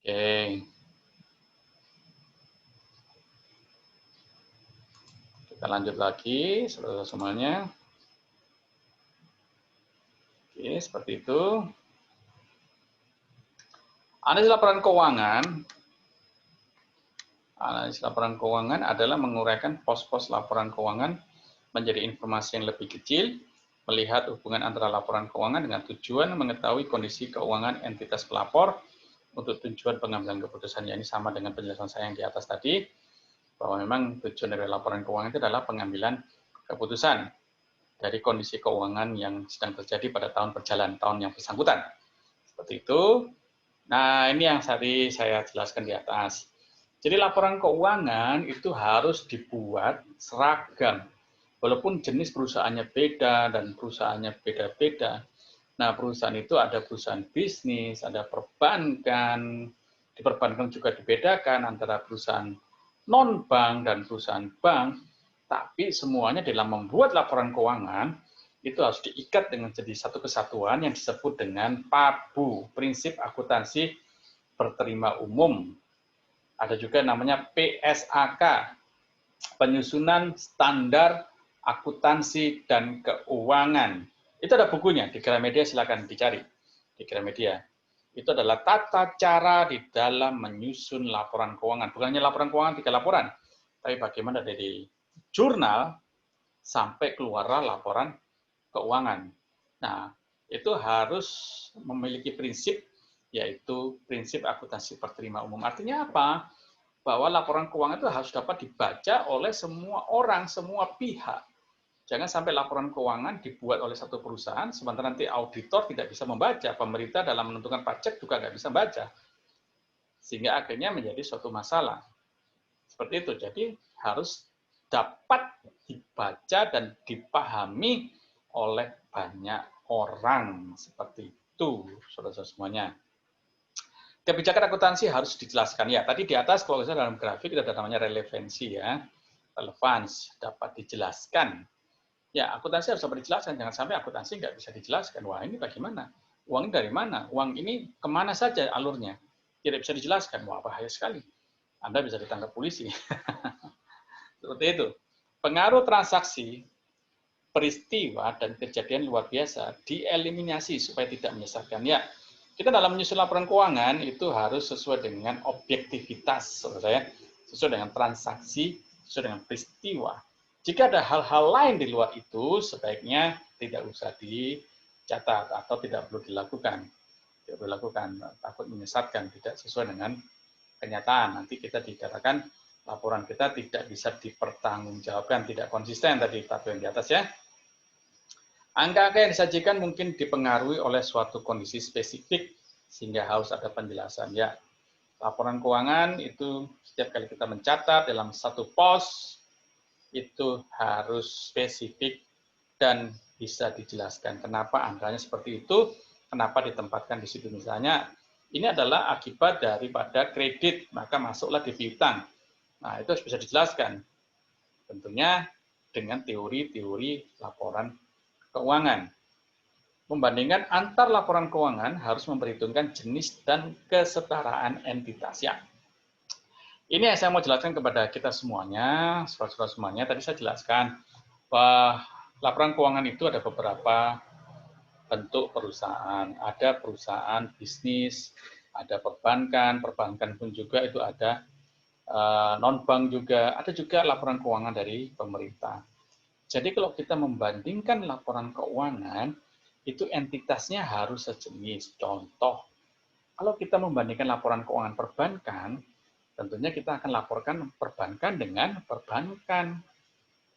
Oke. Kita lanjut lagi, saudara semuanya. Oke, seperti itu. Analisis laporan keuangan. Analisis laporan keuangan adalah menguraikan pos-pos laporan keuangan menjadi informasi yang lebih kecil, melihat hubungan antara laporan keuangan dengan tujuan mengetahui kondisi keuangan entitas pelapor untuk tujuan pengambilan keputusan. Ya, ini sama dengan penjelasan saya yang di atas tadi, bahwa memang tujuan dari laporan keuangan itu adalah pengambilan keputusan dari kondisi keuangan yang sedang terjadi pada tahun berjalan, tahun yang bersangkutan. Seperti itu. Nah, ini yang tadi saya jelaskan di atas. Jadi laporan keuangan itu harus dibuat seragam. Walaupun jenis perusahaannya beda dan perusahaannya beda-beda. Nah, perusahaan itu ada perusahaan bisnis, ada perbankan. Di perbankan juga dibedakan antara perusahaan non-bank dan perusahaan bank. Tapi semuanya dalam membuat laporan keuangan itu harus diikat dengan jadi satu kesatuan yang disebut dengan PABU, Prinsip Akuntansi Berterima Umum. Ada juga namanya PSAK, Penyusunan Standar Akuntansi dan Keuangan. Itu ada bukunya di Gramedia, silakan dicari di Gramedia. Itu adalah tata cara di dalam menyusun laporan keuangan. Bukan hanya laporan keuangan 3 laporan, tapi bagaimana dari jurnal sampai keluarlah laporan keuangan. Nah, itu harus memiliki prinsip, yaitu prinsip akuntansi berterima umum. Artinya apa? bahwa laporan keuangan itu harus dapat dibaca oleh semua orang, semua pihak. Jangan sampai laporan keuangan dibuat oleh satu perusahaan, sementara nanti auditor tidak bisa membaca, pemerintah dalam menentukan pajak juga nggak bisa baca. Sehingga akhirnya menjadi suatu masalah. Seperti itu, jadi harus dapat dibaca dan dipahami oleh banyak orang. Seperti itu, saudara-saudara semuanya. Kebijakan akuntansi harus dijelaskan. Ya, tadi di atas kalau misalnya dalam grafik ada namanya relevansi ya. Relevance dapat dijelaskan. Ya, akuntansi harus dapat dijelaskan. Jangan sampai akuntansi nggak bisa dijelaskan. Wah, ini bagaimana? Uang ini dari mana? Uang ini kemana saja alurnya? Tidak bisa dijelaskan. Wah, bahaya sekali. Anda bisa ditangkap polisi. Seperti itu. Pengaruh transaksi, peristiwa, dan kejadian luar biasa dieliminasi supaya tidak menyesatkan. Ya, kita dalam menyusun laporan keuangan itu harus sesuai dengan objektivitas, saudara, sesuai dengan transaksi, sesuai dengan peristiwa. Jika ada hal-hal lain di luar itu, sebaiknya tidak usah dicatat atau tidak perlu dilakukan. Tidak perlu dilakukan, takut menyesatkan, tidak sesuai dengan kenyataan. Nanti kita dikatakan laporan kita tidak bisa dipertanggungjawabkan, tidak konsisten tadi tabel yang di atas ya. Angka-angka yang disajikan mungkin dipengaruhi oleh suatu kondisi spesifik, sehingga harus ada penjelasan. Ya, laporan keuangan itu setiap kali kita mencatat dalam satu pos, itu harus spesifik dan bisa dijelaskan. Kenapa angkanya seperti itu, kenapa ditempatkan di situ. Misalnya, ini adalah akibat daripada kredit, maka masuklah di piutang. Nah, itu harus bisa dijelaskan. Tentunya dengan teori-teori laporan keuangan. Membandingkan antar laporan keuangan harus memperhitungkan jenis dan kesetaraan entitas. Ya. Ini yang saya mau jelaskan kepada kita semuanya, saudara-saudara semuanya. Tadi saya jelaskan bahwa laporan keuangan itu ada beberapa bentuk perusahaan. Ada perusahaan bisnis, ada perbankan, perbankan pun juga itu ada non-bank juga, ada juga laporan keuangan dari pemerintah. Jadi kalau kita membandingkan laporan keuangan, itu entitasnya harus sejenis. Contoh, kalau kita membandingkan laporan keuangan perbankan, tentunya kita akan laporkan perbankan dengan perbankan.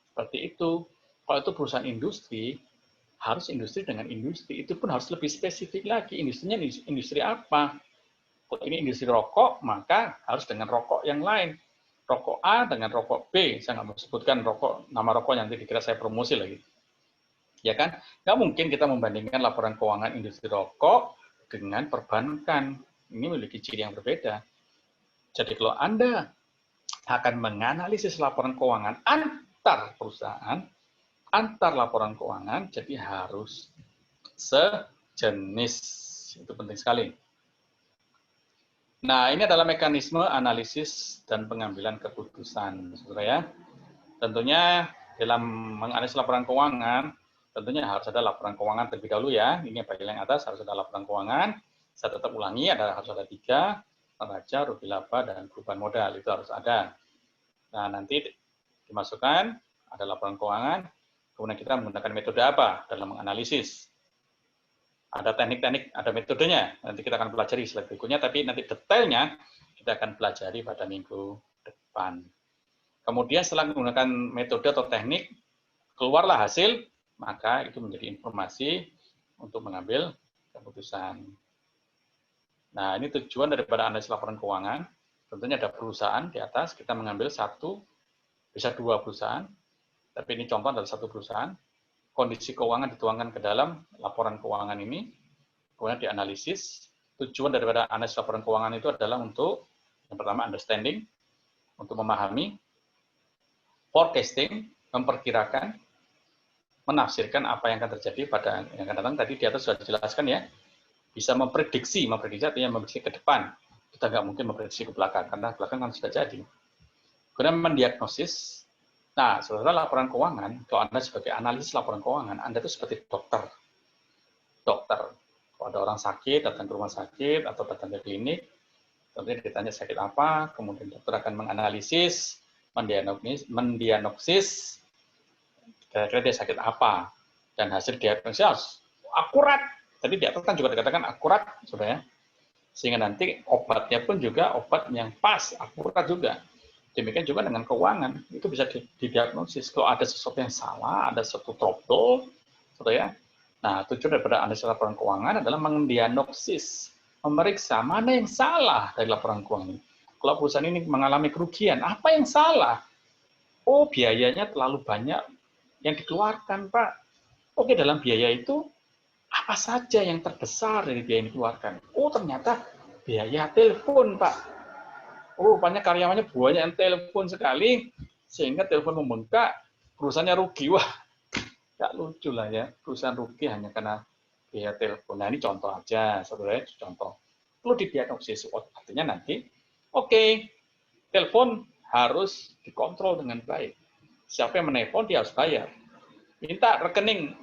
Seperti itu. Kalau itu perusahaan industri, harus industri dengan industri. Itu pun harus lebih spesifik lagi. Industrinya industri apa? Kalau ini industri rokok, maka harus dengan rokok yang lain. Rokok A dengan rokok B. Saya nggak mau sebutkan rokok, nama rokok yang nanti dikira saya promosi lagi. Ya kan? Nggak mungkin kita membandingkan laporan keuangan industri rokok dengan perbankan. Ini memiliki ciri yang berbeda. Jadi kalau Anda akan menganalisis laporan keuangan antar perusahaan, antar laporan keuangan, jadi harus sejenis. Itu penting sekali. Nah, ini adalah mekanisme analisis dan pengambilan keputusan, saudara ya. Tentunya dalam menganalisis laporan keuangan, tentunya harus ada laporan keuangan terlebih dahulu ya. Ini bagian yang atas harus ada laporan keuangan. Saya tetap ulangi, harus ada 3, neraca, rugi laba, dan perubahan modal. Itu harus ada. Nah, nanti dimasukkan, ada laporan keuangan, kemudian kita menggunakan metode apa dalam menganalisis. Ada teknik-teknik, ada metodenya. Nanti kita akan pelajari slide berikutnya, tapi nanti detailnya kita akan pelajari pada minggu depan. Kemudian setelah menggunakan metode atau teknik, keluarlah hasil, maka itu menjadi informasi untuk mengambil keputusan. Nah, ini tujuan daripada analisis laporan keuangan. Tentunya ada perusahaan di atas, kita mengambil 1, bisa 2 perusahaan, tapi ini contoh dari 1 perusahaan. Kondisi keuangan dituangkan ke dalam laporan keuangan ini, kemudian dianalisis. Tujuan daripada analisis laporan keuangan itu adalah untuk, yang pertama, understanding, untuk memahami, forecasting, memperkirakan, menafsirkan apa yang akan terjadi pada yang akan datang. Tadi di atas sudah dijelaskan ya, bisa memprediksi artinya memprediksi ke depan. Kita nggak mungkin memprediksi ke belakang, karena belakang kan sudah jadi. Kemudian mendiagnosis. Nah, saudara, laporan keuangan, kalau Anda sebagai analis laporan keuangan, Anda itu seperti dokter. Dokter. Kalau ada orang sakit, datang ke rumah sakit, atau datang ke klinik, tentunya ditanya sakit apa, kemudian dokter akan menganalisis, mendiagnosis, kira-kira dia sakit apa, dan hasil diagnosis akurat. Tadi di atas kan juga dikatakan akurat, saudara ya. Sehingga nanti obatnya pun juga obat yang pas, akurat juga. Demikian juga dengan keuangan, itu bisa didiagnosis. Kalau ada sesuatu yang salah, ada sesuatu trouble, gitu ya. Nah, tujuan daripada analisis laporan keuangan adalah mendiagnosis, memeriksa mana yang salah dari laporan keuangan ini. Kalau perusahaan ini mengalami kerugian, apa yang salah? Oh, biayanya terlalu banyak yang dikeluarkan, Pak. Oke, dalam biaya itu apa saja yang terbesar dari biaya yang dikeluarkan? Oh, ternyata biaya telepon, Pak. Oh, rupanya karyawannya banyak yang telepon sekali, sehingga telepon membengkak, perusahaannya rugi. Wah, nggak lucu lah ya, perusahaan rugi hanya karena biaya telepon. Nah, ini contoh aja, saudara, contoh. Perlu didiagnosis, artinya nanti, oke, telepon harus dikontrol dengan baik. Siapa yang menelpon, dia harus bayar. Minta rekening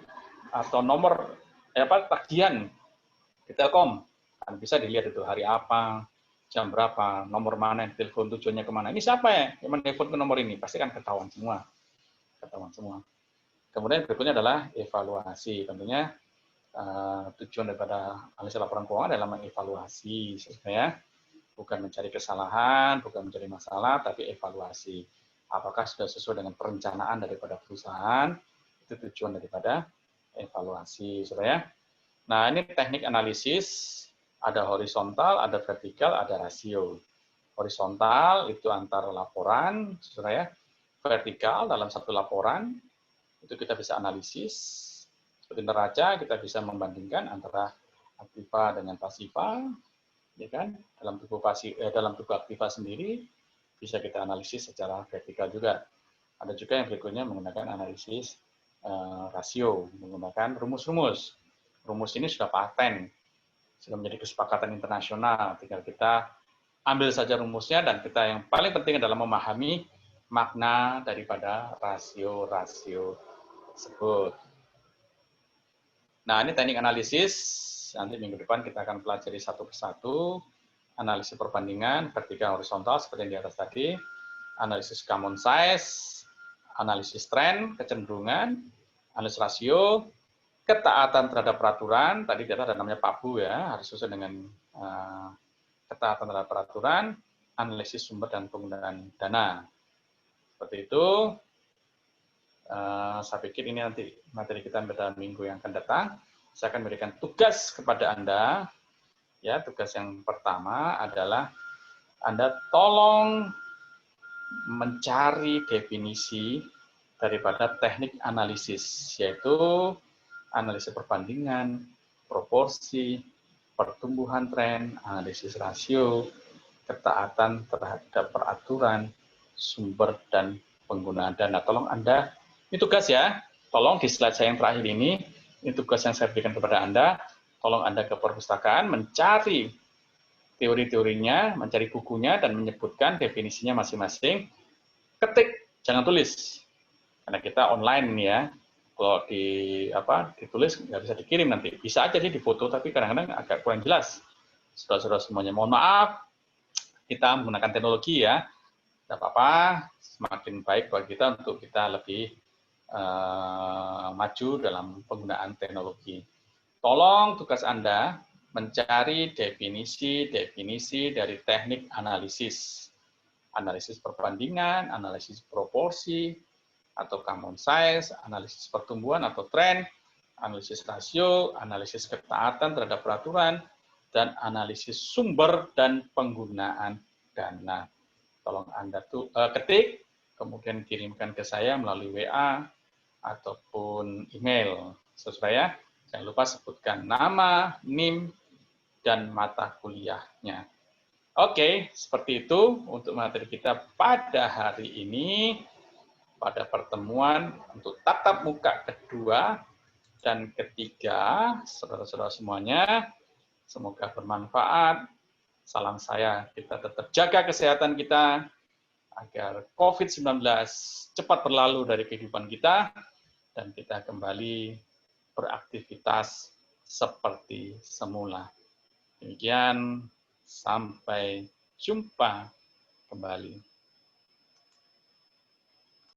atau nomor tagihan di Telkom, kan bisa dilihat itu hari apa, jam berapa, nomor mana yang telepon, tujuannya kemana. Ini siapa ya yang menelpon ke nomor ini? Pasti kan ketahuan semua. Kemudian berikutnya adalah evaluasi. Tentunya tujuan daripada analisis laporan keuangan adalah mengevaluasi, ya. Bukan mencari kesalahan, bukan mencari masalah, tapi evaluasi. Apakah sudah sesuai dengan perencanaan daripada perusahaan? Itu tujuan daripada evaluasi, saudara. Nah, ini teknik analisis, ada horizontal, ada vertikal, ada rasio. Horizontal itu antar laporan, saudara. Vertikal dalam satu laporan, itu kita bisa analisis. Seperti neraca, kita bisa membandingkan antara aktiva dengan pasiva, ya kan? Dalam tubuh aktiva sendiri bisa kita analisis secara vertikal juga. Ada juga yang berikutnya menggunakan analisis rasio, menggunakan rumus-rumus. Rumus ini sudah paten, sudah menjadi kesepakatan internasional. Tinggal kita ambil saja rumusnya, dan kita yang paling penting adalah memahami makna daripada rasio-rasio tersebut. Nah, ini teknik analisis. Nanti minggu depan kita akan pelajari satu persatu. Analisis perbandingan, vertikal, horizontal, seperti yang di atas tadi. Analisis common size, analisis tren, kecenderungan, analisis rasio, ketaatan terhadap peraturan. Tadi di atas ada namanya PABU ya, harus sesuai dengan ketaatan terhadap peraturan, analisis sumber dan penggunaan dana. Seperti itu. Saya pikir ini nanti materi kita pada minggu yang akan datang. Saya akan berikan tugas kepada Anda. Ya, tugas yang pertama adalah Anda tolong mencari definisi daripada teknik analisis, yaitu analisis perbandingan, proporsi, pertumbuhan tren, analisis rasio, ketaatan terhadap peraturan, sumber dan penggunaan dana. Tolong Anda, ini tugas ya, tolong di slide saya yang terakhir ini tugas yang saya berikan kepada Anda, tolong Anda ke perpustakaan mencari teori-teorinya, mencari bukunya, dan menyebutkan definisinya masing-masing. Ketik, jangan tulis, karena kita online nih ya. Kalau ditulis nggak bisa dikirim nanti. Bisa aja sih difoto, tapi kadang-kadang agak kurang jelas. Saudara-saudara semuanya, mohon maaf, kita menggunakan teknologi ya. Tidak apa-apa, semakin baik bagi kita untuk kita lebih maju dalam penggunaan teknologi. Tolong tugas Anda mencari definisi dari teknik analisis. Analisis perbandingan, analisis proporsi, atau common size, analisis pertumbuhan atau tren, analisis rasio, analisis ketaatan terhadap peraturan, dan analisis sumber dan penggunaan dana. Tolong Anda ketik, kemudian kirimkan ke saya melalui WA ataupun email. Saudara ya, jangan lupa sebutkan nama, NIM, dan mata kuliahnya. Oke, seperti itu untuk materi kita pada hari ini, pada pertemuan untuk tatap muka kedua dan ketiga. Saudara-saudara semuanya, semoga bermanfaat. Salam saya, kita tetap jaga kesehatan kita, agar COVID-19 cepat berlalu dari kehidupan kita, dan kita kembali beraktivitas seperti semula. Demikian, sampai jumpa kembali.